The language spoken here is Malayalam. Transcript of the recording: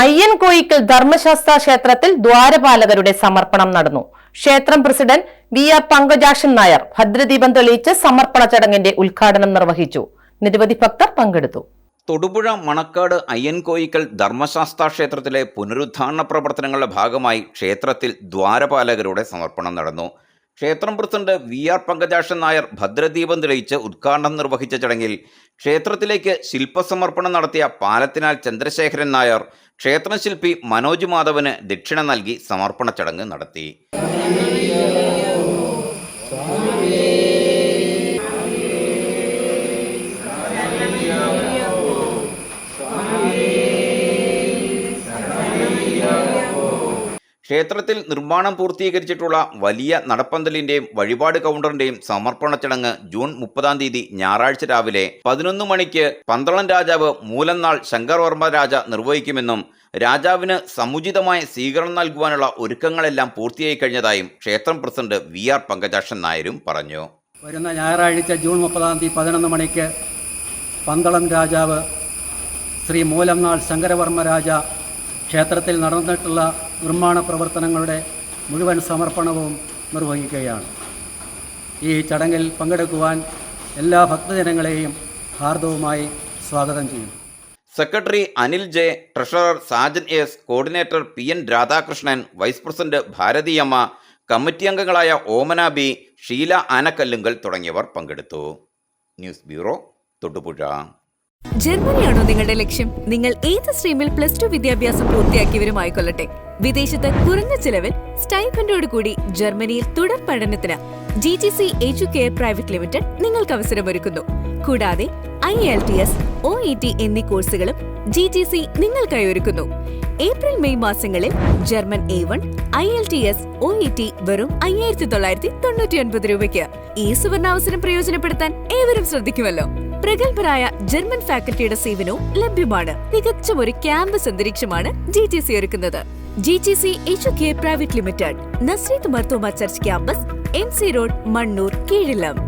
അയ്യൻകോയിക്കൽ ധർമ്മശാസ്ത്ര ക്ഷേത്രത്തിൽ ദ്വാരപാലകരുടെ സമർപ്പണം നടന്നു. ക്ഷേത്രം പ്രസിഡന്റ് വി.ആർ. പങ്കജാക്ഷൻ നായർ ഭദ്രദീപം തെളിയിച്ച് സമർപ്പണ ചടങ്ങിന്റെ ഉദ്ഘാടനം നിർവഹിച്ചു. നിരവധി ഭക്തർ പങ്കെടുത്തു. തൊടുപുഴ മണക്കാട് അയ്യൻകോയിക്കൽ ധർമ്മശാസ്ത്ര ക്ഷേത്രത്തിലെ പുനരുദ്ധാരണ പ്രവർത്തനങ്ങളുടെ ഭാഗമായി ക്ഷേത്രത്തിൽ ദ്വാരപാലകരുടെ സമർപ്പണം നടന്നു. ക്ഷേത്രം പ്രസിഡന്റ് വി.ആർ. പങ്കജാക്ഷൻ നായർ ഭദ്രദീപം തെളിയിച്ച് ഉദ്ഘാടനം നിർവഹിച്ച ചടങ്ങിൽ ക്ഷേത്രത്തിലേക്ക് ശില്പസമർപ്പണം നടത്തിയ പാലത്തിനാൽ ചന്ദ്രശേഖരൻ നായർ ക്ഷേത്രശില്പി മനോജ് മാധവന് ദക്ഷിണ നൽകി സമർപ്പണ ചടങ്ങ് നടത്തി. ക്ഷേത്രത്തിൽ നിർമ്മാണം പൂർത്തീകരിച്ചിട്ടുള്ള വലിയ നടപ്പന്തലിന്റെയും വഴിപാട് കൗണ്ടറിന്റെയും സമർപ്പണ ചടങ്ങ് ജൂൺ 30 ഞായറാഴ്ച രാവിലെ 11 മണിക്ക് പന്തളം രാജാവ് മൂലംനാൾ ശങ്കരവർമ്മ രാജ നിർവഹിക്കുമെന്നും രാജാവിന് സമുചിതമായ സ്വീകരണം നൽകുവാനുള്ള ഒരുക്കങ്ങളെല്ലാം പൂർത്തിയായി കഴിഞ്ഞതായും ക്ഷേത്രം പ്രസിഡന്റ് വി.ആർ. പങ്കജാക്ഷൻ നായരും പറഞ്ഞു. വരുന്ന ഞായറാഴ്ച ജൂൺ 30 11 മണിക്ക് പന്തളം രാജാവ് ശ്രീ മൂലംനാൾ ശങ്കരവർമ്മ രാജ ക്ഷേത്രത്തിൽ നടന്നിട്ടുള്ള നിർമ്മാണ പ്രവർത്തനങ്ങളുടെ മുഴുവൻ സമർപ്പണവും നിർവഹിക്കുകയാണ്. ഈ ചടങ്ങിൽ പങ്കെടുക്കുവാൻ എല്ലാ ഭക്തജനങ്ങളെയും ഹാർദവുമായി സ്വാഗതം ചെയ്യുന്നു. Secretary Anil J, treasurer Sajan S, coordinator P N. Radhakrishnan, vice president Bharathiyamma, committee അംഗങ്ങളായ ഓമന ബി, ഷീല ആനക്കല്ലുങ്കൽ തുടങ്ങിയവർ പങ്കെടുത്തു. News bureau, Thodupuzha. ജർമ്മനിയാണോ നിങ്ങളുടെ ലക്ഷ്യം? നിങ്ങൾ ഏത് സ്ട്രീമിൽ +2 വിദ്യാഭ്യാസം പൂർത്തിയാക്കിയവരുമായിക്കൊള്ളട്ടെ, വിദേശത്ത് കുറഞ്ഞ ചിലവിൽ സ്റ്റൈഫൻഡോട് കൂടി ജർമ്മനിയിൽ തുടർ പഠനത്തിന് GTC എഡ്യൂകെയർ പ്രൈവറ്റ് ലിമിറ്റഡ് നിങ്ങൾക്ക് അവസരമൊരുക്കുന്നു. കൂടാതെ IELTS, OET എന്നീ കോഴ്സുകളും GTC നിങ്ങൾക്കായി ഒരുക്കുന്നു. ഏപ്രിൽ മെയ് മാസങ്ങളിൽ ജർമ്മൻ A1, IELTS, OET വെറും 5999 രൂപയ്ക്ക്. ഈ സുവർണാവസരം പ്രയോജനപ്പെടുത്താൻ ഏവരും ശ്രദ്ധിക്കുമല്ലോ. പ്രഗത്ഭരായ ജർമ്മൻ ഫാക്കൽറ്റിയുടെ സേവനവും ലഭ്യമാണ്. തികച്ചും ഒരു ക്യാമ്പസ് അന്തരീക്ഷമാണ് GTC ഒരുക്കുന്നത്. GTC Educare private limited, Nazareth Marthoma church campus, MC road, Mannur, കീഴിലം.